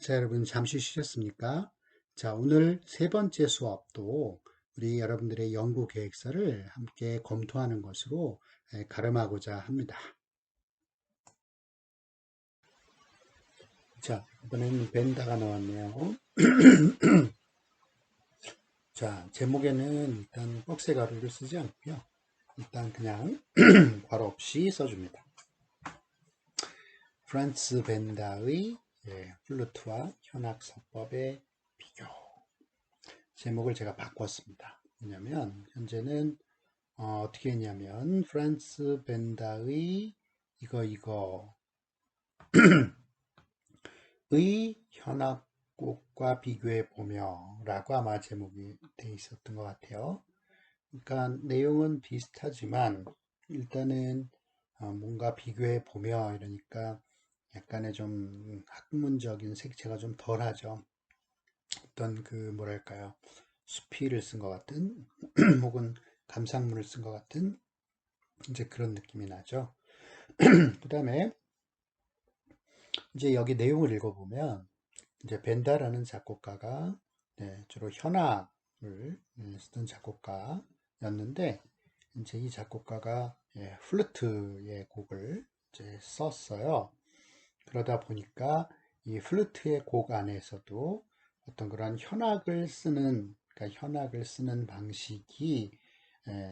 자, 여러분 잠시 쉬셨습니까? 자, 오늘 세 번째 수업도 우리 여러분들의 연구 계획서를 함께 검토하는 것으로 가름하고자 합니다. 자, 이번에는 벤다가 나왔네요. 자, 제목에는 일단 꺽쇠 가루를 쓰지 않고요. 일단 그냥 괄호 없이 써줍니다. 프란츠 벤다의 플루트와 현악서법의 비교. 제목을 제가 바꿨습니다. 왜냐하면 현재는 어떻게 했냐면 프란츠 벤다의 이거 의 현악곡과 비교해 보며 라고 아마 제목이 돼 있었던 것 같아요. 그러니까 내용은 비슷하지만 일단은 뭔가 비교해 보며 이러니까 약간의 좀 학문적인 색채가 좀 덜하죠. 어떤 그 뭐랄까요, 수필을 쓴 것 같은 혹은 감상문을 쓴 것 같은 이제 그런 느낌이 나죠. 그 다음에 이제 여기 내용을 읽어보면 이제 벤다라는 작곡가가 주로 현악을 쓰던 작곡가였는데 이제 이 작곡가가 플루트의 곡을 이제 썼어요. 그러다 보니까 이 플루트의 곡 안에서도 어떤 그런 현악을 쓰는, 그러니까 현악을 쓰는 방식이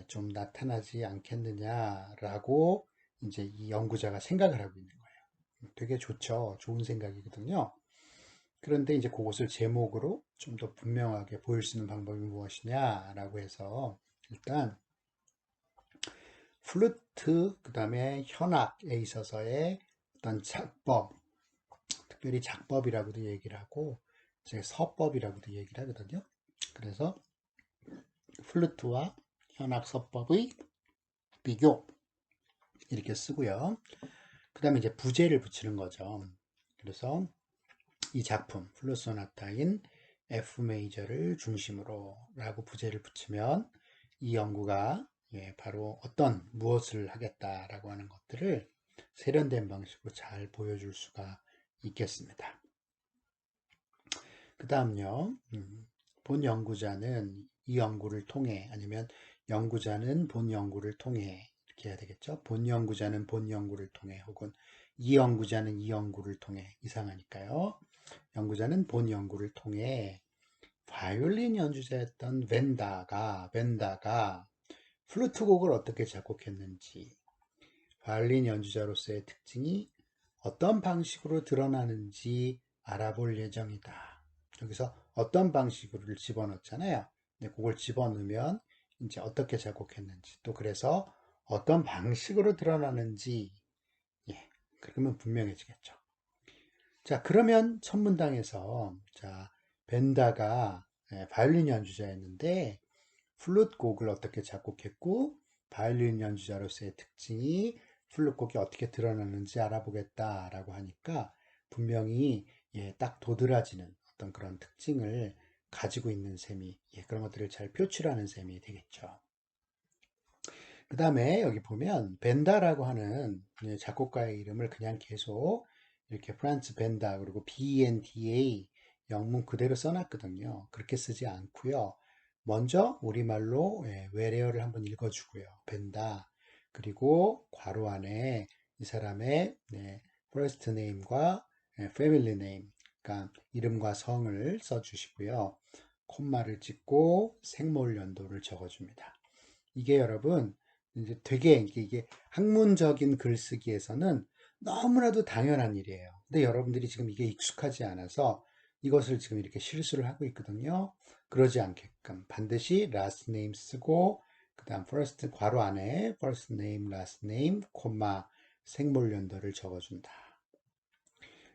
좀 나타나지 않겠느냐라고 이제 이 연구자가 생각을 하고 있는 거예요. 되게 좋죠. 좋은 생각이거든요. 그런데 이제 그것을 제목으로 좀 더 분명하게 보일 수 있는 방법이 무엇이냐라고 해서 일단 플루트, 그 다음에 현악에 있어서의 어떤 작법, 특별히 작법이라고도 얘기를 하고 이제 서법이라고도 얘기를 하거든요. 그래서 플루트와 현악 서법의 비교 이렇게 쓰고요. 그 다음에 이제 부제를 붙이는 거죠. 그래서 이 작품 플루스 소나타인 F 메이저를 중심으로 라고 부제를 붙이면 이 연구가 바로 어떤 무엇을 하겠다라고 하는 것들을 세련된 방식으로 잘 보여줄 수가 있겠습니다. 그 다음요, 본 연구자는 이 연구를 통해, 아니면 연구자는 본 연구를 통해, 이렇게 해야 되겠죠. 본 연구자는 본 연구를 통해, 혹은 이 연구자는 이 연구를 통해, 이상하니까요. 연구자는 본 연구를 통해 바이올린 연주자였던 벤다가 플루트 곡을 어떻게 작곡했는지, 바이올린 연주자로서의 특징이 어떤 방식으로 드러나는지 알아볼 예정이다. 여기서 어떤 방식으로를 집어넣잖아요. 근데 그걸 집어넣으면 이제 어떻게 작곡했는지, 또 그래서 어떤 방식으로 드러나는지, 그러면 분명해지겠죠. 자, 그러면 첫 문장에서 자, 벤다가 바이올린 연주자였는데 플룻 곡을 어떻게 작곡했고 바이올린 연주자로서의 특징이 플룻 곡이 어떻게 드러나는지 알아보겠다라고 하니까 분명히 딱 도드라지는 어떤 그런 특징을 가지고 있는 셈이 그런 것들을 잘 표출하는 셈이 되겠죠. 그 다음에 여기 보면 벤다라고 하는 작곡가의 이름을 그냥 계속 이렇게 프란츠 벤다 그리고 BNDA 영문 그대로 써놨거든요. 그렇게 쓰지 않고요. 먼저 우리말로 외래어를 한번 읽어주고요. 벤다 그리고 괄호 안에 이 사람의 first name과 family name, 그러니까 이름과 성을 써주시고요. 콤마를 찍고 생몰 연도를 적어줍니다. 이게 여러분 이제 되게 이게 학문적인 글쓰기에서는 너무나도 당연한 일이에요. 근데 여러분들이 지금 이게 익숙하지 않아서 이것을 지금 이렇게 실수를 하고 있거든요. 그러지 않게끔 반드시 last name 쓰고 그 다음 first 괄호 안에 first name, last name, 콤마 생몰 연도를 적어준다.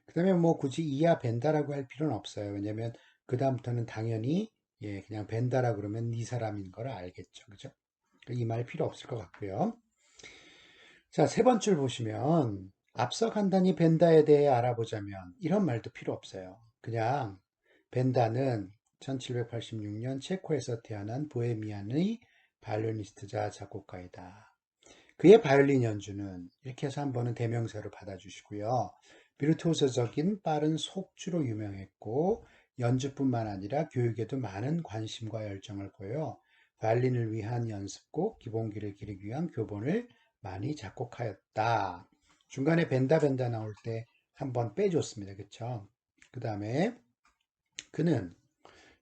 그 다음에 뭐 굳이 이하 벤다라고 할 필요는 없어요. 왜냐면 그 다음부터는 당연히 그냥 벤다라 그러면 이 사람인 걸 알겠죠. 그죠? 이 말 필요 없을 것 같고요. 자, 세 번째 줄 보시면 앞서 간단히 벤다에 대해 알아보자면 이런 말도 필요 없어요. 그냥 벤다는 1786년 체코에서 태어난 보헤미안의 바이올리니스트자 작곡가이다. 그의 바이올린 연주는 이렇게 해서 한 번은 대명사로 받아주시고요. 비르투오소적인 빠른 속주로 유명했고 연주뿐만 아니라 교육에도 많은 관심과 열정을 보여 바이올린을 위한 연습곡, 기본기를 기르기 위한 교본을 많이 작곡하였다. 중간에 벤다 벤다 나올 때 한번 빼줬습니다. 그쵸? 그 다음에 그는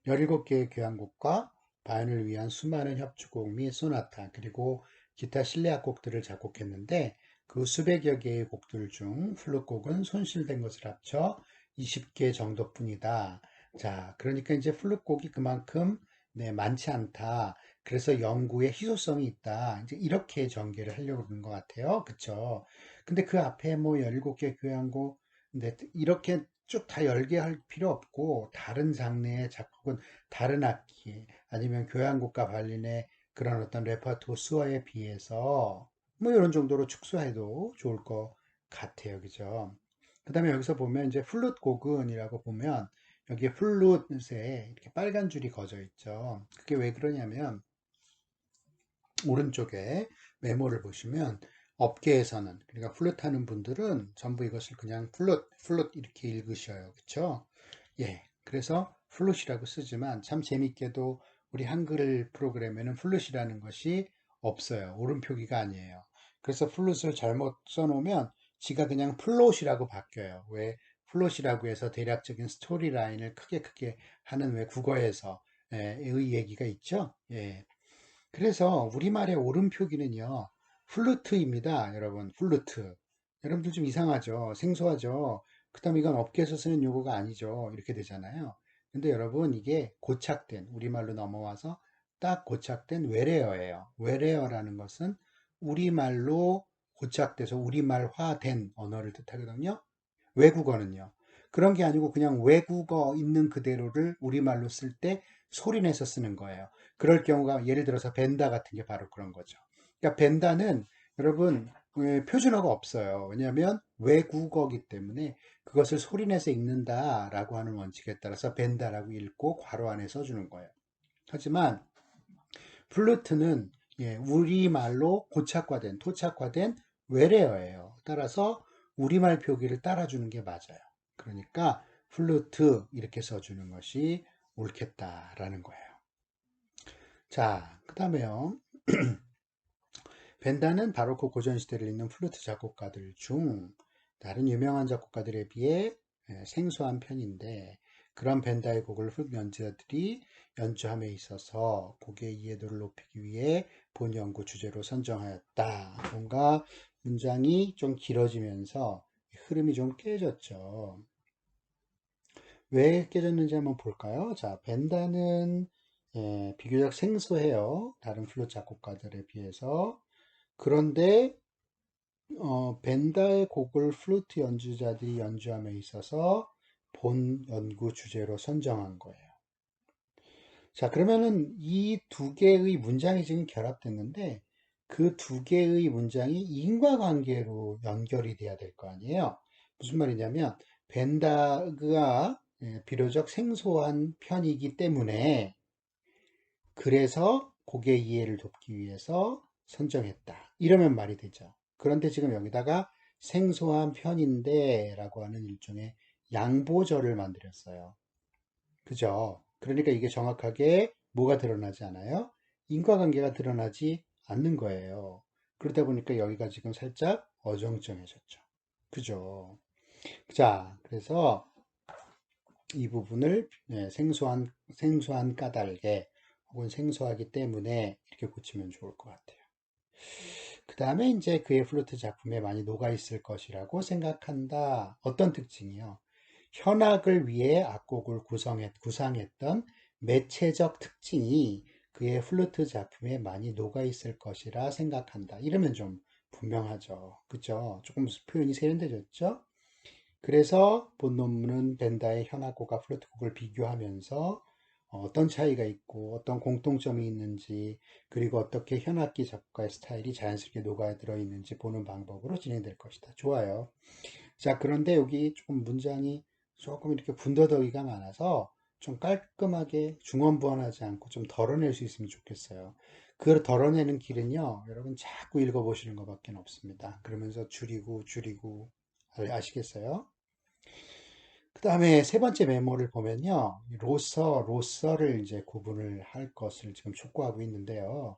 17개의 교향곡과 바이올린을 위한 수많은 협주곡 및 소나타 그리고 기타 실내악곡들을 작곡했는데 그 수백여 개의 곡들 중 플룻곡은 손실된 것을 합쳐 20개 정도뿐이다. 자, 그러니까 이제 플룻곡이 그만큼 많지 않다. 그래서 연구에 희소성이 있다. 이제 이렇게 전개를 하려고 그러는 것 같아요. 그쵸? 근데 그 앞에 뭐 17개 교향곡, 근데 이렇게 쭉 다 열게 할 필요 없고 다른 장르의 작곡은 다른 악기 아니면 교향곡과 발린의 그런 어떤 레퍼토 수어에 비해서 뭐 이런 정도로 축소해도 좋을 것 같아요. 그죠? 그 다음에 여기서 보면 이제 플룻 고근이라고 보면 여기에 플룻에 이렇게 빨간 줄이 그어져 있죠. 그게 왜 그러냐면 오른쪽에 메모를 보시면 업계에서는 그러니까 플룻 하는 분들은 전부 이것을 그냥 플룻 이렇게 읽으셔요. 그렇죠? 예. 그래서 플룻이라고 쓰지만 참 재밌게도 우리 한글 프로그램에는 플룻이라는 것이 없어요. 오른표기가 아니에요. 그래서 플룻을 잘못 써놓으면 지가 그냥 플롯이라고 바뀌어요. 왜 플롯이라고 해서 대략적인 스토리 라인을 크게 하는 왜 국어에서 의 얘기가 있죠. 예. 그래서 우리말의 오름표기는요, 플루트입니다, 여러분. 플루트. 여러분들 좀 이상하죠? 생소하죠? 그 다음 이건 업계에서 쓰는 용어가 아니죠. 이렇게 되잖아요. 근데 여러분, 이게 고착된, 우리말로 넘어와서 딱 고착된 외래어예요. 외래어라는 것은 우리말로 고착돼서 우리말화된 언어를 뜻하거든요. 외국어는요. 그런 게 아니고 그냥 외국어 있는 그대로를 우리말로 쓸 때 소리내서 쓰는 거예요. 그럴 경우가 예를 들어서 벤다 같은 게 바로 그런 거죠. 그러니까 벤다는 여러분 표준어가 없어요. 왜냐하면 외국어기 때문에 그것을 소리내서 읽는다라고 하는 원칙에 따라서 벤다라고 읽고 괄호 안에 써주는 거예요. 하지만 플루트는 우리말로 고착화된 토착화된 외래어예요. 따라서 우리말 표기를 따라주는 게 맞아요. 그러니까 플루트 이렇게 써주는 것이 옳겠다라는 거예요. 자, 그 다음에요. 벤다는 바로크 고전 시대를 잇는 플루트 작곡가들 중 다른 유명한 작곡가들에 비해 생소한 편인데 그런 벤다의 곡을 흑 연주자들이 연주함에 있어서 곡의 이해도를 높이기 위해 본 연구 주제로 선정하였다. 뭔가 문장이 좀 길어지면서 흐름이 좀 깨졌죠. 왜 깨졌는지 한번 볼까요? 자, 벤다는 비교적 생소해요. 다른 플룻 작곡가들에 비해서. 그런데 벤다의 곡을 플루트 연주자들이 연주함에 있어서 본 연구 주제로 선정한 거예요. 자, 그러면은 이 두 개의 문장이 지금 결합됐는데 그 두 개의 문장이 인과관계로 연결이 돼야 될 거 아니에요. 무슨 말이냐면 벤다가 비교적 생소한 편이기 때문에 그래서 곡의 이해를 돕기 위해서 선정했다. 이러면 말이 되죠. 그런데 지금 여기다가 생소한 편인데 라고 하는 일종의 양보절을 만들었어요. 그죠? 그러니까 이게 정확하게 뭐가 드러나지 않아요? 인과관계가 드러나지 않는 거예요. 그러다 보니까 여기가 지금 살짝 어정쩡해졌죠. 그죠? 자, 그래서 이 부분을 생소한 까닭에 혹은 생소하기 때문에 이렇게 고치면 좋을 것 같아요. 그 다음에 이제 그의 플루트 작품에 많이 녹아 있을 것이라고 생각한다. 어떤 특징이요? 현악을 위해 악곡을 구상했던 매체적 특징이 그의 플루트 작품에 많이 녹아 있을 것이라 생각한다. 이러면 좀 분명하죠. 그죠? 조금 표현이 세련되졌죠? 그래서 본 논문은 벤다의 현악곡과 플루트곡을 비교하면서 어떤 차이가 있고 어떤 공통점이 있는지 그리고 어떻게 현악기 작곡가의 스타일이 자연스럽게 녹아들어 있는지 보는 방법으로 진행될 것이다. 좋아요. 자, 그런데 여기 조금 문장이 조금 이렇게 군더더기가 많아서 좀 깔끔하게 중언부언하지 않고 좀 덜어낼 수 있으면 좋겠어요. 그걸 덜어내는 길은요, 여러분 자꾸 읽어보시는 것밖에 없습니다. 그러면서 줄이고 아시겠어요? 그 다음에 세 번째 메모를 보면요. 로서를 이제 구분을 할 것을 지금 촉구하고 있는데요.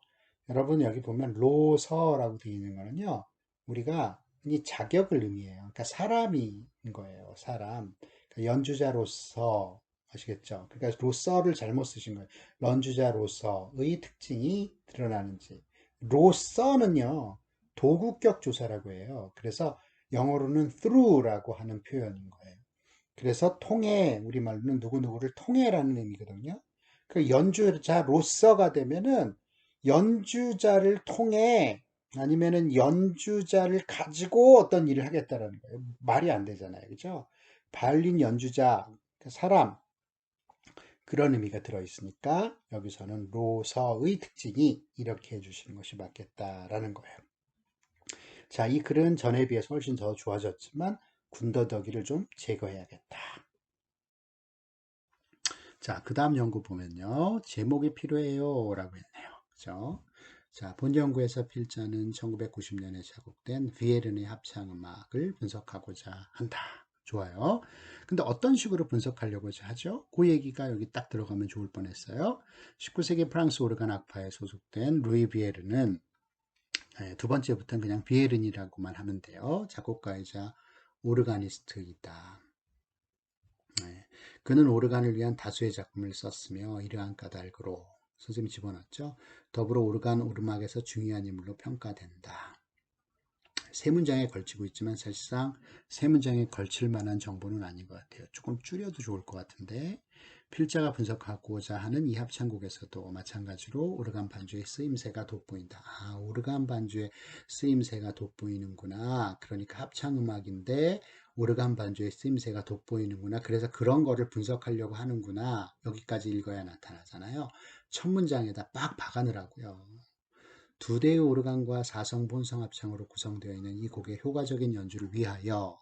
여러분 여기 보면 로서라고 되어 있는 거는요. 우리가 이 자격을 의미해요. 그러니까 사람인 거예요. 사람. 그러니까 연주자로서 아시겠죠? 그러니까 로서를 잘못 쓰신 거예요. 연주자로서의 특징이 드러나는지. 로서는요. 도구격 조사라고 해요. 그래서 영어로는 through라고 하는 표현인 거예요. 그래서 통해, 우리말로는 누구누구를 통해라는 의미거든요. 그 연주자로서가 되면은 연주자를 통해 아니면은 연주자를 가지고 어떤 일을 하겠다라는 거예요. 말이 안 되잖아요. 그죠? 바이올린 연주자, 그 사람, 그런 의미가 들어 있으니까 여기서는 로서의 특징이 이렇게 해주시는 것이 맞겠다라는 거예요. 자, 이 글은 전에 비해서 훨씬 더 좋아졌지만 군더더기를 좀 제거해야겠다. 자, 그 다음 연구 보면요. 제목이 필요해요. 라고 했네요. 그죠? 자, 본 연구에서 필자는 1990년에 작곡된 비에른의 합창음악을 분석하고자 한다. 좋아요. 근데 어떤 식으로 분석하려고 하죠? 그 얘기가 여기 딱 들어가면 좋을 뻔했어요. 19세기 프랑스 오르간 악파에 소속된 루이 비에르는 두 번째부터는 그냥 비에른이라고만 하면 돼요. 작곡가이자 오르가니스트이다. 네. 그는 오르간을 위한 다수의 작품을 썼으며 이러한 까닭으로 선생님이 집어넣었죠. 더불어 오르간 오르막에서 중요한 인물로 평가된다. 세 문장에 걸치고 있지만 사실상 세 문장에 걸칠 만한 정보는 아닌 것 같아요. 조금 줄여도 좋을 것 같은데 필자가 분석하고자 하는 이 합창곡에서도 마찬가지로 오르간 반주의 쓰임새가 돋보인다. 아, 오르간 반주의 쓰임새가 돋보이는구나. 그러니까 합창음악인데 오르간 반주의 쓰임새가 돋보이는구나. 그래서 그런 거를 분석하려고 하는구나. 여기까지 읽어야 나타나잖아요. 첫 문장에다 빡 박아놓으라고요. 두 대의 오르간과 사성 본성 합창으로 구성되어 있는 이 곡의 효과적인 연주를 위하여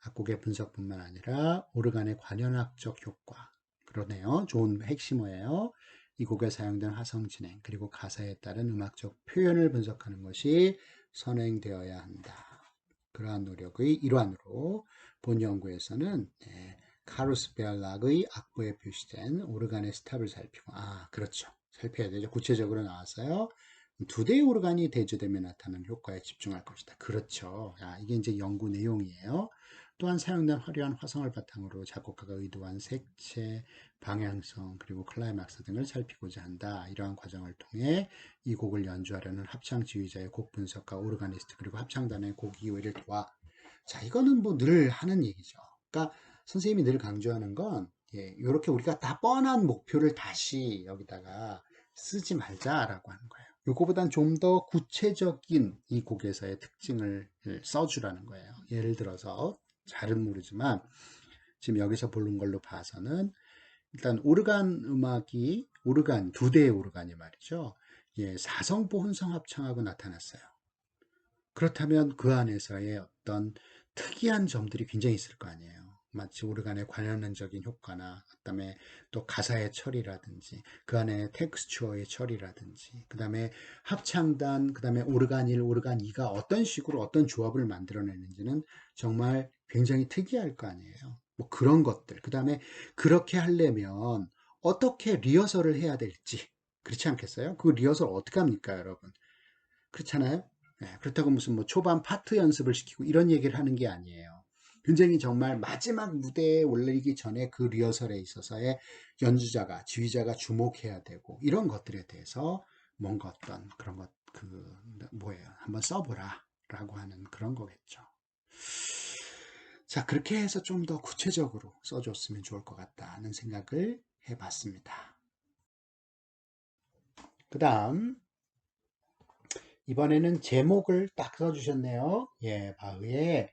악곡의 분석뿐만 아니라 오르간의 관현악적 효과, 그러네요. 좋은 핵심어예요. 이 곡에 사용된 화성 진행 그리고 가사에 따른 음악적 표현을 분석하는 것이 선행되어야 한다. 그러한 노력의 일환으로 본 연구에서는 카루스 베알락의 악보에 표시된 오르간의 스탑을 살피고 그렇죠. 살펴야 되죠. 구체적으로 나왔어요. 두 대의 오르간이 대조되며 나타나는 효과에 집중할 것이다. 그렇죠. 이게 이제 연구 내용이에요. 또한 사용된 화려한 화성을 바탕으로 작곡가가 의도한 색채, 방향성, 그리고 클라이막스 등을 살피고자 한다. 이러한 과정을 통해 이 곡을 연주하려는 합창 지휘자의 곡 분석과 오르가니스트 그리고 합창단의 곡 이해를 도와. 자, 이거는 뭐 늘 하는 얘기죠. 그러니까 선생님이 늘 강조하는 건 이렇게 우리가 다 뻔한 목표를 다시 여기다가 쓰지 말자라고 하는 거예요. 이거보단 좀 더 구체적인 이 곡에서의 특징을 써주라는 거예요. 예를 들어서 잘은 모르지만 지금 여기서 부른 걸로 봐서는 일단 오르간 음악이 오르간 두 대의 오르간이 말이죠. 사성보 혼성 합창하고 나타났어요. 그렇다면 그 안에서의 어떤 특이한 점들이 굉장히 있을 거 아니에요. 마치 오르간의 관현적인 효과나 그다음에 또 가사의 처리라든지 그 안에 텍스처의 처리라든지 그다음에 합창단 그다음에 오르간 1, 오르간 2가 어떤 식으로 어떤 조합을 만들어내는지는 정말 굉장히 특이할 거 아니에요. 뭐 그런 것들 그다음에 그렇게 하려면 어떻게 리허설을 해야 될지 그렇지 않겠어요? 그 리허설 어떻게 합니까, 여러분? 그렇잖아요. 그렇다고 무슨 뭐 초반 파트 연습을 시키고 이런 얘기를 하는 게 아니에요. 굉장히 정말 마지막 무대에 올리기 전에 그 리허설에 있어서의 연주자가, 지휘자가 주목해야 되고 이런 것들에 대해서 뭔가 어떤 그런 것, 뭐예요? 한번 써보라 라고 하는 그런 거겠죠. 자, 그렇게 해서 좀 더 구체적으로 써줬으면 좋을 것 같다는 생각을 해봤습니다. 그 다음, 이번에는 제목을 딱 써주셨네요. 바흐의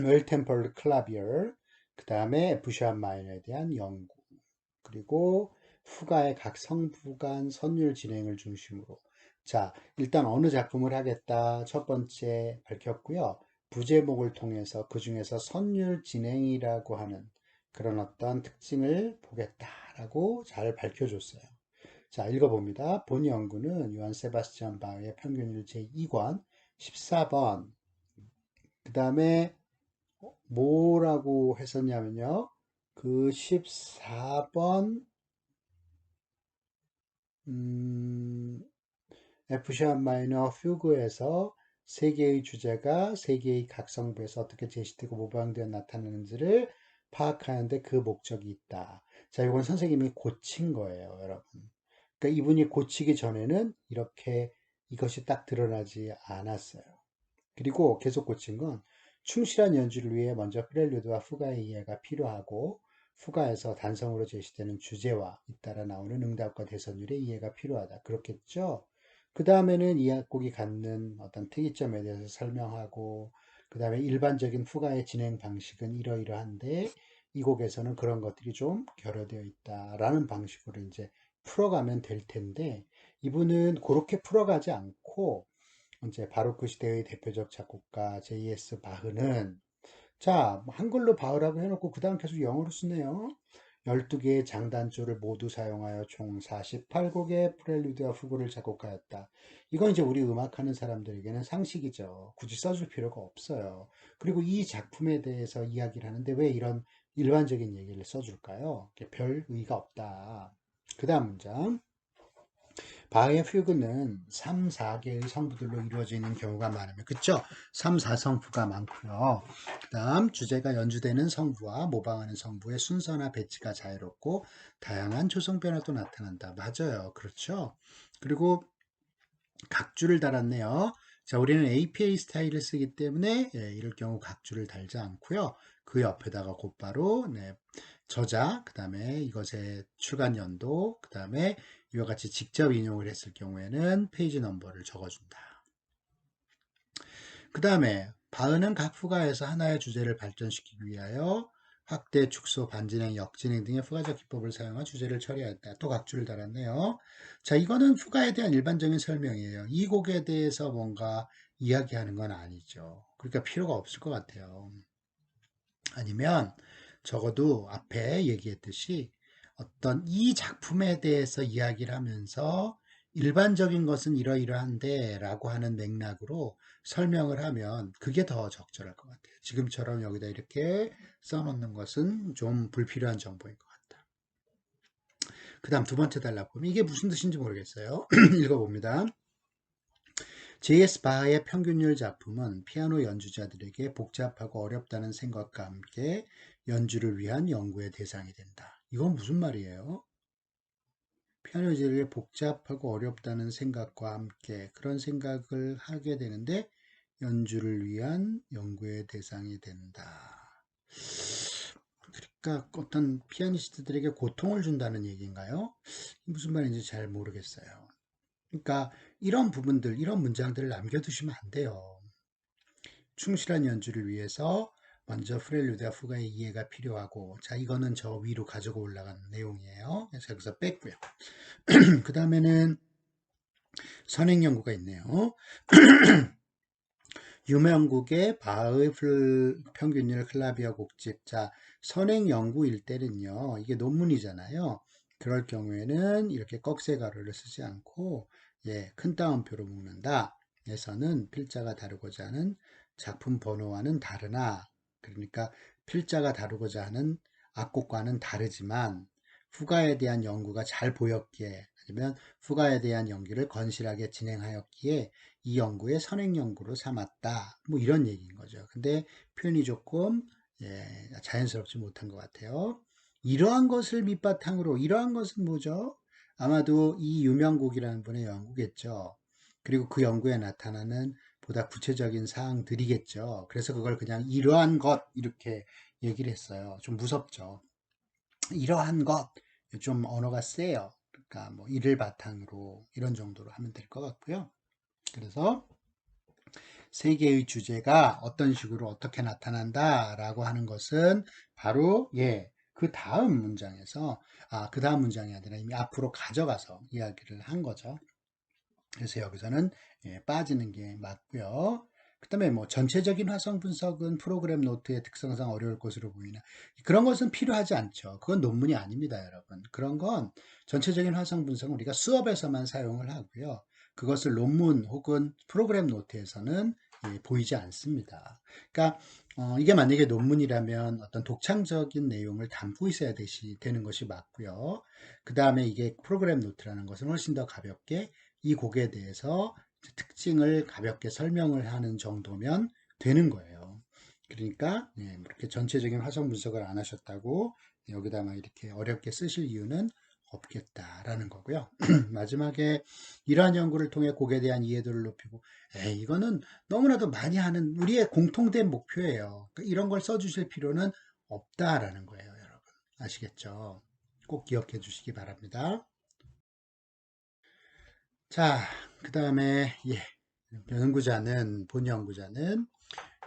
웰 템퍼드 클라비어, 그 다음에 F샵 마이너에 대한 연구, 그리고 후가의 각 성부 간 선율 진행을 중심으로. 자, 일단 어느 작품을 하겠다 첫 번째 밝혔고요. 부제목을 통해서 그 중에서 선율 진행이라고 하는 그런 어떤 특징을 보겠다라고 잘 밝혀줬어요. 자, 읽어봅니다. 본 연구는 요한 세바스찬 바흐의 평균율 제2권 14번. 그 다음에 뭐라고 했었냐면요. 그 14번 F# 마이너 퓨그에서 세 개의 주제가 세 개의 각성부에서 어떻게 제시되고 모방되어 나타나는지를 파악하는데 그 목적이 있다. 자, 이건 선생님이 고친 거예요, 여러분. 그러니까 이분이 고치기 전에는 이렇게 이것이 딱 드러나지 않았어요. 그리고 계속 고친 건 충실한 연주를 위해 먼저 프렐류드와 후가의 이해가 필요하고 후가에서 단성으로 제시되는 주제와 잇따라 나오는 응답과 대선율의 이해가 필요하다. 그렇겠죠? 그 다음에는 이 악곡이 갖는 어떤 특이점에 대해서 설명하고 그 다음에 일반적인 후가의 진행 방식은 이러이러한데 이 곡에서는 그런 것들이 좀 결여되어 있다라는 방식으로 이제 풀어가면 될 텐데 이분은 그렇게 풀어가지 않고 이제 바로크 시대의 대표적 작곡가 J.S. 바흐는 자 한글로 바흐라고 해놓고 그 다음 계속 영어로 쓰네요. 12개의 장단조를 모두 사용하여 총 48곡의 프렐류드와 후구를 작곡하였다. 이건 이제 우리 음악하는 사람들에게는 상식이죠. 굳이 써줄 필요가 없어요. 그리고 이 작품에 대해서 이야기를 하는데 왜 이런 일반적인 얘기를 써줄까요? 별 의의가 없다. 그 다음 문장. 바흐의 퓨그는 3, 4개의 성부들로 이루어져 있는 경우가 많으며 그쵸? 3, 4성부가 많고요. 그 다음 주제가 연주되는 성부와 모방하는 성부의 순서나 배치가 자유롭고 다양한 조성 변화도 나타난다. 맞아요. 그렇죠? 그리고 각주를 달았네요. 자, 우리는 APA 스타일을 쓰기 때문에 이럴 경우 각주를 달지 않고요. 그 옆에다가 곧바로 저자, 그 다음에 이것의 출간 연도, 그 다음에 이와 같이 직접 인용을 했을 경우에는 페이지 넘버를 적어준다. 그 다음에 바흐는 각 후가에서 하나의 주제를 발전시키기 위하여 확대, 축소, 반진행, 역진행 등의 후가적 기법을 사용한 주제를 처리하였다. 또 각주를 달았네요. 자, 이거는 후가에 대한 일반적인 설명이에요. 이 곡에 대해서 뭔가 이야기하는 건 아니죠. 그러니까 필요가 없을 것 같아요. 아니면 적어도 앞에 얘기했듯이 어떤 이 작품에 대해서 이야기를 하면서 일반적인 것은 이러이러한데 라고 하는 맥락으로 설명을 하면 그게 더 적절할 것 같아요. 지금처럼 여기다 이렇게 써놓는 것은 좀 불필요한 정보인 것 같다. 그 다음 두 번째 단락보면 이게 무슨 뜻인지 모르겠어요. 읽어봅니다. J.S. 바하의 평균율 작품은 피아노 연주자들에게 복잡하고 어렵다는 생각과 함께 연주를 위한 연구의 대상이 된다. 이건 무슨 말이에요? 피아노 연주자들에게 복잡하고 어렵다는 생각과 함께 그런 생각을 하게 되는데 연주를 위한 연구의 대상이 된다. 그러니까 어떤 피아니스트들에게 고통을 준다는 얘기인가요? 무슨 말인지 잘 모르겠어요. 그러니까 이런 부분들, 이런 문장들을 남겨두시면 안 돼요. 충실한 연주를 위해서 먼저 프렐류드와 후가의 이해가 필요하고 자 이거는 저 위로 가지고 올라가는 내용이에요. 그래서 여기서 뺐고요. 그 다음에는 선행 연구가 있네요. 유명국의 바흐의 평균율 클라비어 곡집. 자, 선행 연구일 때는요. 이게 논문이잖아요. 그럴 경우에는 이렇게 꺽쇠 가루를 쓰지 않고 큰 따옴표로 묶는다. 에서는 필자가 다루고자 하는 작품 번호와는 다르나 그러니까 필자가 다루고자 하는 악곡과는 다르지만 후가에 대한 연구가 잘 보였기에 아니면 후가에 대한 연기를 건실하게 진행하였기에 이 연구의 선행 연구로 삼았다. 뭐 이런 얘기인 거죠. 근데 표현이 조금 자연스럽지 못한 것 같아요. 이러한 것을 밑바탕으로 이러한 것은 뭐죠? 아마도 이 유명국이라는 분의 연구겠죠. 그리고 그 연구에 나타나는 보다 구체적인 사항들이겠죠. 그래서 그걸 그냥 이러한 것 이렇게 얘기를 했어요. 좀 무섭죠. 이러한 것 좀 언어가 세요. 그러니까 뭐 이를 바탕으로 이런 정도로 하면 될 것 같고요. 그래서 세 개의 주제가 어떤 식으로 어떻게 나타난다라고 하는 것은 바로 그 다음 문장에서 그 다음 문장이 아니라 이미 앞으로 가져가서 이야기를 한 거죠. 그래서 여기서는 빠지는 게 맞고요. 그 다음에 뭐 전체적인 화성 분석은 프로그램 노트의 특성상 어려울 것으로 보이나 그런 것은 필요하지 않죠. 그건 논문이 아닙니다, 여러분. 그런 건 전체적인 화성 분석은 우리가 수업에서만 사용을 하고요. 그것을 논문 혹은 프로그램 노트에서는 보이지 않습니다. 그러니까 이게 만약에 논문이라면 어떤 독창적인 내용을 담고 있어야 되는 것이 맞고요. 그 다음에 이게 프로그램 노트라는 것은 훨씬 더 가볍게 이 곡에 대해서 특징을 가볍게 설명을 하는 정도면 되는 거예요. 그러니까 이렇게 전체적인 화성 분석을 안 하셨다고 여기다 막 이렇게 어렵게 쓰실 이유는 없겠다라는 거고요. 마지막에 이러한 연구를 통해 곡에 대한 이해도를 높이고, 이거는 너무나도 많이 하는 우리의 공통된 목표예요. 그러니까 이런 걸 써주실 필요는 없다라는 거예요, 여러분. 아시겠죠? 꼭 기억해 주시기 바랍니다. 자, 그 다음에, 본 연구자는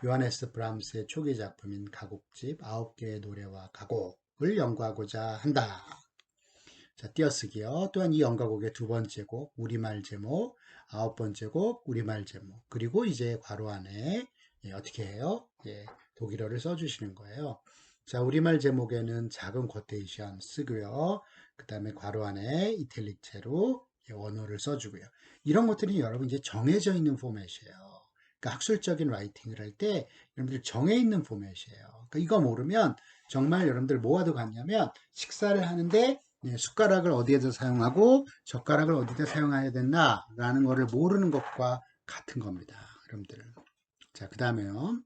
요하네스 브람스의 초기 작품인 가곡집 9개의 노래와 가곡을 연구하고자 한다. 자, 띄어쓰기요. 또한 이 연가곡의 두 번째 곡, 우리말 제목, 아홉 번째 곡, 우리말 제목, 그리고 이제 괄호 안에 어떻게 해요? 독일어를 써주시는 거예요. 자, 우리말 제목에는 작은 쿼테이션 쓰고요. 그 다음에 괄호 안에 이탈릭체로 원어를 써주고요. 이런 것들이 여러분 이제 정해져 있는 포맷이에요. 그러니까 학술적인 라이팅을 할 때 여러분들 정해 있는 포맷이에요. 그러니까 이거 모르면 정말 여러분들 뭐와도 같냐면 식사를 하는데 숟가락을 어디에서 사용하고 젓가락을 어디다 사용해야 되나라는 것을 모르는 것과 같은 겁니다. 여러분들. 자, 그 다음에요.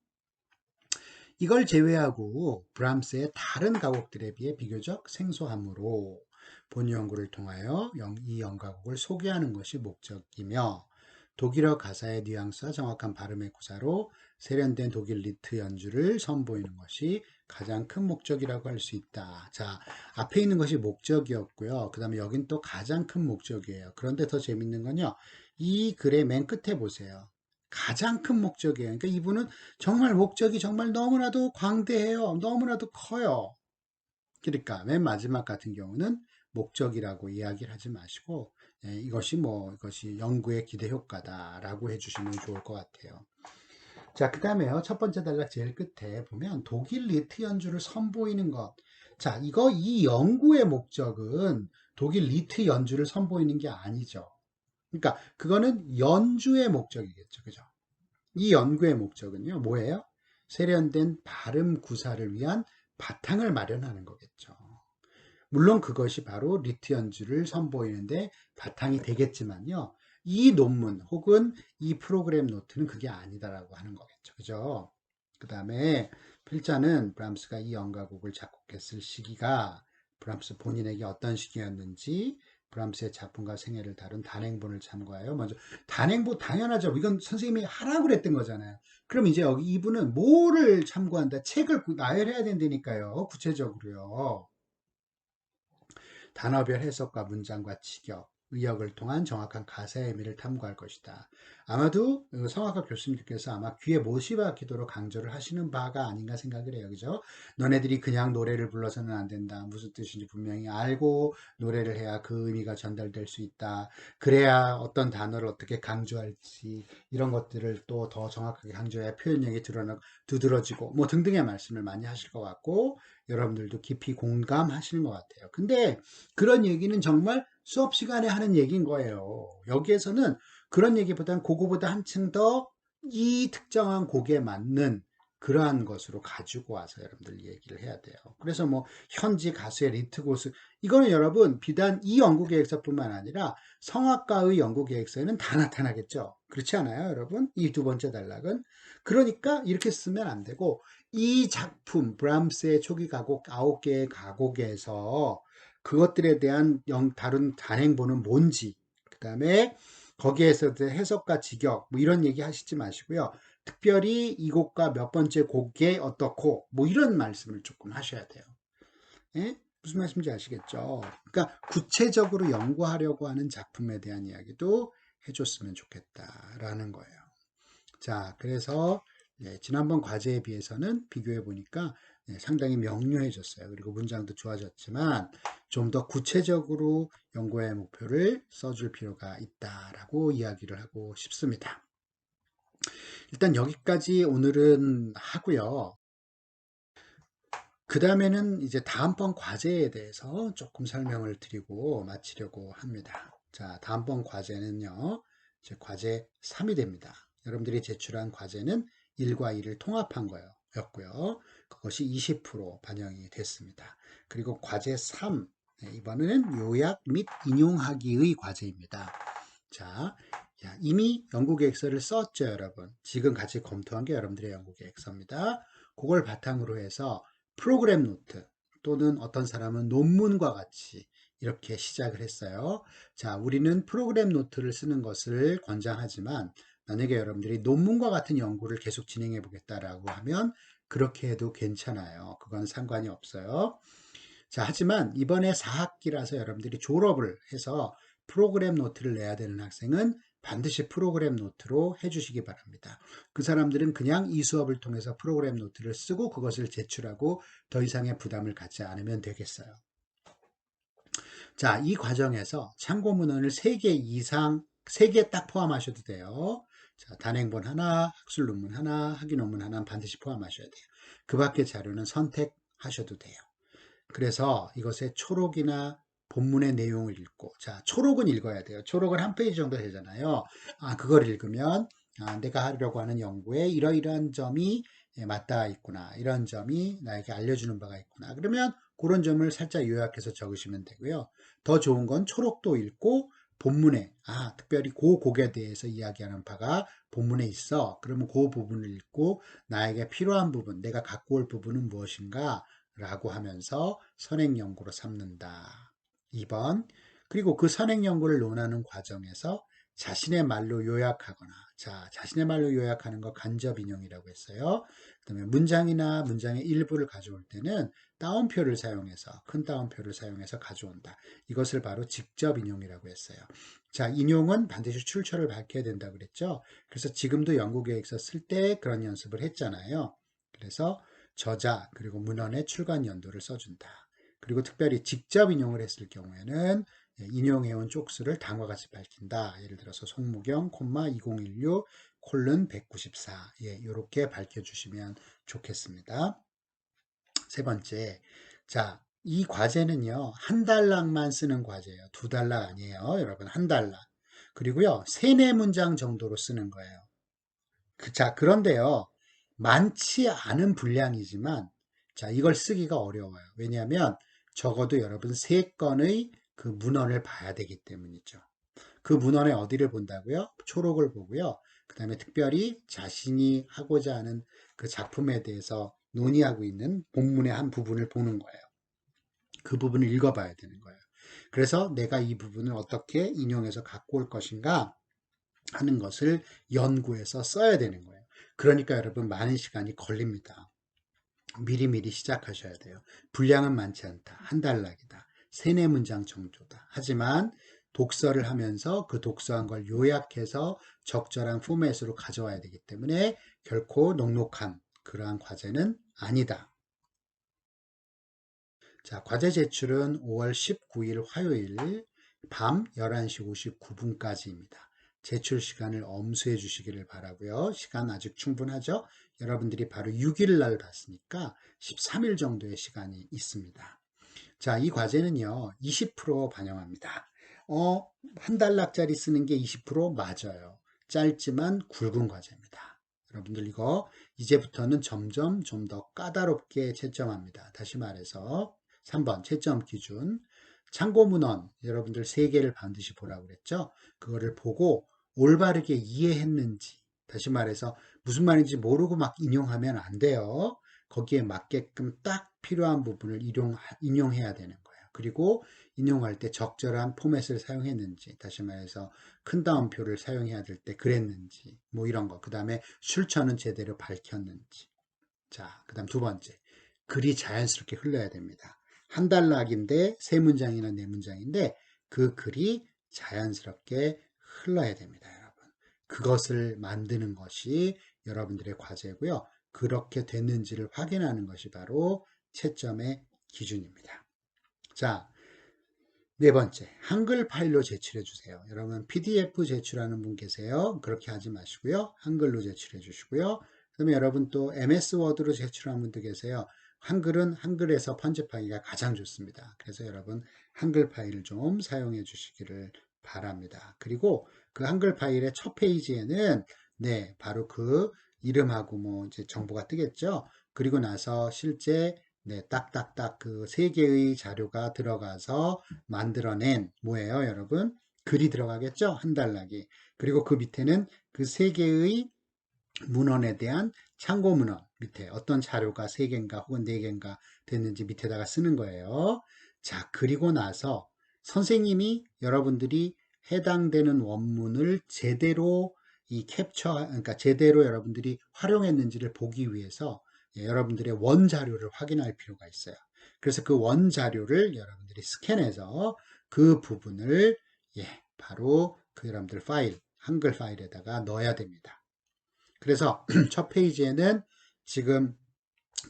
이걸 제외하고 브람스의 다른 가곡들에 비해 비교적 생소하므로 본 연구를 통하여 이 연가곡을 소개하는 것이 목적이며 독일어 가사의 뉘앙스와 정확한 발음의 구사로 세련된 독일 리트 연주를 선보이는 것이 가장 큰 목적이라고 할 수 있다. 자, 앞에 있는 것이 목적이었고요. 그 다음에 여긴 또 가장 큰 목적이에요. 그런데 더 재밌는 건요. 이 글의 맨 끝에 보세요. 가장 큰 목적이에요. 그러니까 이분은 정말 목적이 정말 너무나도 광대해요. 너무나도 커요. 그러니까 맨 마지막 같은 경우는 목적이라고 이야기를 하지 마시고 이것이 연구의 기대 효과다라고 해주시면 좋을 것 같아요. 자, 그 다음에요. 첫 번째 단락 제일 끝에 보면 독일 리트 연주를 선보이는 것. 자, 이 연구의 목적은 독일 리트 연주를 선보이는 게 아니죠. 그러니까 그거는 연주의 목적이겠죠. 그죠? 이 연구의 목적은요, 뭐예요? 세련된 발음 구사를 위한 바탕을 마련하는 거겠죠. 물론 그것이 바로 리트 연주를 선보이는데 바탕이 되겠지만요. 이 논문 혹은 이 프로그램 노트는 그게 아니다라고 하는 거겠죠. 그죠? 그 다음에 필자는 브람스가 이 연가곡을 작곡했을 시기가 브람스 본인에게 어떤 시기였는지 브람스의 작품과 생애를 다룬 단행본을 참고하여 먼저 단행본 당연하죠. 이건 선생님이 하라고 그랬던 거잖아요. 그럼 이제 여기 이분은 뭐를 참고한다? 책을 나열해야 된다니까요. 구체적으로요. 단어별 해석과 문장과 직역, 의역을 통한 정확한 가사의 의미를 탐구할 것이다. 아마도 성악학 교수님께서 아마 귀에 못이 박히도록 강조를 하시는 바가 아닌가 생각을 해요. 그죠? 너네들이 그냥 노래를 불러서는 안 된다. 무슨 뜻인지 분명히 알고 노래를 해야 그 의미가 전달될 수 있다. 그래야 어떤 단어를 어떻게 강조할지 이런 것들을 또 더 정확하게 강조해야 표현력이 두드러지고 뭐 등등의 말씀을 많이 하실 것 같고 여러분들도 깊이 공감하시는 것 같아요. 근데 그런 얘기는 정말 수업 시간에 하는 얘기인 거예요. 여기에서는 그런 얘기보다는 그거보다 한층 더 이 특정한 곡에 맞는 그러한 것으로 가지고 와서 여러분들 얘기를 해야 돼요. 그래서 뭐 현지 가수의 리트 고수 이거는 여러분 비단 이 연구 계획서뿐만 아니라 성악가의 연구 계획서에는 다 나타나겠죠. 그렇지 않아요, 여러분? 이 두 번째 단락은 그러니까 이렇게 쓰면 안 되고 이 작품 브람스의 초기 가곡 9개의 가곡에서 그것들에 대한 다룬 단행본은 뭔지 그 다음에 거기에서 해석과 직역 뭐 이런 얘기 하시지 마시고요. 특별히 이 곡과 몇 번째 곡에 어떻고 뭐 이런 말씀을 조금 하셔야 돼요. 예? 무슨 말씀인지 아시겠죠? 그러니까 구체적으로 연구하려고 하는 작품에 대한 이야기도 해줬으면 좋겠다라는 거예요. 자, 그래서 지난번 과제에 비해서는 비교해 보니까 상당히 명료해졌어요. 그리고 문장도 좋아졌지만 좀 더 구체적으로 연구의 목표를 써줄 필요가 있다라고 이야기를 하고 싶습니다. 일단 여기까지 오늘은 하고요. 그 다음에는 이제 다음번 과제에 대해서 조금 설명을 드리고 마치려고 합니다. 자, 다음번 과제는요. 이제 과제 3이 됩니다. 여러분들이 제출한 과제는 1과 2를 통합한 거예요. 20%였고요. 그것이 20% 반영이 됐습니다. 그리고 과제 3, 이번에는 요약 및 인용하기의 과제입니다. 자, 이미 연구계획서를 썼죠, 여러분. 지금 같이 검토한 게 여러분들의 연구계획서입니다. 그걸 바탕으로 해서 프로그램 노트 또는 어떤 사람은 논문과 같이 이렇게 시작을 했어요. 자, 우리는 프로그램 노트를 쓰는 것을 권장하지만 만약에 여러분들이 논문과 같은 연구를 계속 진행해 보겠다라고 하면 그렇게 해도 괜찮아요. 그건 상관이 없어요. 자, 하지만 이번에 4학기라서 여러분들이 졸업을 해서 프로그램 노트를 내야 되는 학생은 반드시 프로그램 노트로 해주시기 바랍니다. 그 사람들은 그냥 이 수업을 통해서 프로그램 노트를 쓰고 그것을 제출하고 더 이상의 부담을 갖지 않으면 되겠어요. 자, 이 과정에서 참고 문헌을 3개 이상, 3개 딱 포함하셔도 돼요. 자, 단행본 하나, 학술 논문 하나, 학위 논문 하나는 반드시 포함하셔야 돼요. 그 밖의 자료는 선택하셔도 돼요. 그래서 이것의 초록이나 본문의 내용을 읽고, 자, 초록은 읽어야 돼요. 초록은 한 페이지 정도 되잖아요. 그걸 읽으면 내가 하려고 하는 연구에 이러이러한 점이 맞닿아 있구나. 이런 점이 나에게 알려주는 바가 있구나. 그러면 그런 점을 살짝 요약해서 적으시면 되고요. 더 좋은 건 초록도 읽고 본문에 특별히 그 곡에 대해서 이야기하는 바가 본문에 있어. 그러면 그 부분을 읽고 나에게 필요한 부분, 내가 갖고 올 부분은 무엇인가? 라고 하면서 선행 연구로 삼는다. 2번. 그리고 그 선행 연구를 논하는 과정에서 자신의 말로 요약하거나, 자, 자신의 말로 요약하는 거 간접 인용이라고 했어요. 그다음에 문장이나 문장의 일부를 가져올 때는 따옴표를 사용해서, 큰 따옴표를 사용해서 가져온다. 이것을 바로 직접 인용이라고 했어요. 자, 인용은 반드시 출처를 밝혀야 된다고 그랬죠. 그래서 지금도 연구계획서 쓸 때 그런 연습을 했잖아요. 그래서 저자 그리고 문헌의 출간 연도를 써준다. 그리고 특별히 직접 인용을 했을 경우에는 인용해온 쪽수를 다음과 같이 밝힌다. 예를 들어서 송무경, 2016, 콜른 194. 이렇게 밝혀주시면 좋겠습니다. 세 번째, 자, 이 과제는요, 한 달락만 쓰는 과제예요. 2달락 아니에요. 여러분, 한 달락. 그리고요, 3-4문장 정도로 쓰는 거예요. 자, 그런데요, 많지 않은 분량이지만, 자, 이걸 쓰기가 어려워요. 왜냐하면 적어도 여러분 3건의 그 문헌을 봐야 되기 때문이죠. 그 문헌의 어디를 본다고요? 초록을 보고요. 그 다음에 특별히 자신이 하고자 하는 그 작품에 대해서 논의하고 있는 본문의 한 부분을 보는 거예요. 그 부분을 읽어봐야 되는 거예요. 그래서 내가 이 부분을 어떻게 인용해서 갖고 올 것인가 하는 것을 연구해서 써야 되는 거예요. 그러니까 여러분 많은 시간이 걸립니다. 미리미리 시작하셔야 돼요. 분량은 많지 않다. 한 달락이다. 3-4문장 정도다. 하지만 독서를 하면서 그 독서한 걸 요약해서 적절한 포맷으로 가져와야 되기 때문에 결코 넉넉한 그러한 과제는 아니다. 자, 과제 제출은 5월 19일 화요일 밤 11시 59분까지입니다. 제출 시간을 엄수해 주시기를 바라고요. 시간 아직 충분하죠? 여러분들이 바로 6일 날 봤으니까 13일 정도의 시간이 있습니다. 자, 이 과제는요, 20% 반영합니다. 한 달락짜리 쓰는 게 20% 맞아요. 짧지만 굵은 과제입니다. 여러분들 이거 이제부터는 점점 좀 더 까다롭게 채점합니다. 다시 말해서 3번 채점 기준. 참고 문헌 여러분들 3개를 반드시 보라고 그랬죠. 그거를 보고 올바르게 이해했는지, 다시 말해서 무슨 말인지 모르고 막 인용하면 안 돼요. 거기에 맞게끔 딱 필요한 부분을 인용해야 되는 거예요. 그리고 인용할 때 적절한 포맷을 사용했는지, 다시 말해서 큰 따옴표를 사용해야 될 때 그랬는지, 뭐 이런 거. 그 다음에 출처는 제대로 밝혔는지. 자, 그 다음 2번째. 글이 자연스럽게 흘러야 됩니다. 한 단락인데 3문장이나 4문장인데 그 글이 자연스럽게 흘러야 됩니다, 여러분. 그것을 만드는 것이 여러분들의 과제고요. 그렇게 됐는지를 확인하는 것이 바로 채점의 기준입니다. 자, 4번째, 한글 파일로 제출해 주세요. 여러분 PDF 제출하는 분 계세요. 그렇게 하지 마시고요. 한글로 제출해 주시고요. 그다음에 여러분 또 MS 워드로 제출하는 분도 계세요. 한글은 한글에서 편집하기가 가장 좋습니다. 그래서 여러분 한글 파일을 좀 사용해 주시기를 바랍니다. 그리고 그 한글 파일의 첫 페이지에는 바로 그 이름하고 뭐 이제 정보가 뜨겠죠. 그리고 나서 실제 네, 딱딱딱 그 세 개의 자료가 들어가서 만들어낸 뭐예요, 여러분? 글이 들어가겠죠? 한 단락이. 그리고 그 밑에는 그 세 개의 문헌에 대한 참고 문헌 밑에 어떤 자료가 세 개인가 혹은 네 개인가 됐는지 밑에다가 쓰는 거예요. 자, 그리고 나서 선생님이 여러분들이 해당되는 원문을 제대로 이 캡처, 그러니까 제대로 여러분들이 활용했는지를 보기 위해서 여러분들의 원자료를 확인할 필요가 있어요. 그래서 그 원자료를 여러분들이 스캔해서 그 부분을 바로 그 여러분들 파일, 한글 파일에다가 넣어야 됩니다. 그래서 첫 페이지에는 지금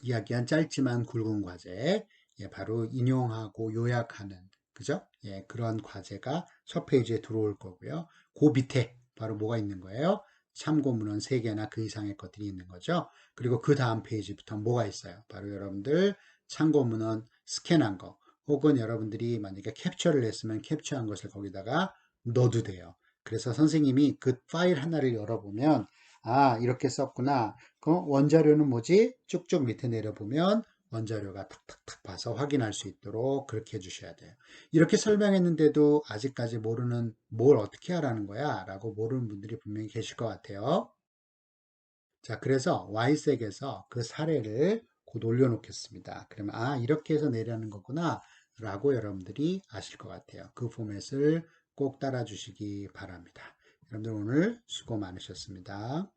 이야기한 짧지만 굵은 과제, 바로 인용하고 요약하는, 그죠? 그런 과제가 첫 페이지에 들어올 거고요. 그 밑에 바로 뭐가 있는 거예요? 참고문헌 3개나 그 이상의 것들이 있는 거죠. 그리고 그 다음 페이지부터 뭐가 있어요? 바로 여러분들 참고문헌 스캔한 거, 혹은 여러분들이 만약에 캡처를 했으면 캡처한 것을 거기다가 넣어도 돼요. 그래서 선생님이 그 파일 하나를 열어보면 아, 이렇게 썼구나. 그 원자료는 뭐지? 쭉쭉 밑에 내려보면 원자료가 탁탁탁 봐서 확인할 수 있도록 그렇게 해주셔야 돼요. 이렇게 설명했는데도 아직까지 모르는 뭘 어떻게 하라는 거야? 라고 모르는 분들이 분명히 계실 것 같아요. 자, 그래서 Y색에서 그 사례를 곧 올려놓겠습니다. 그러면 아, 이렇게 해서 내려는 거구나 라고 여러분들이 아실 것 같아요. 그 포맷을 꼭 따라 주시기 바랍니다. 여러분들 오늘 수고 많으셨습니다.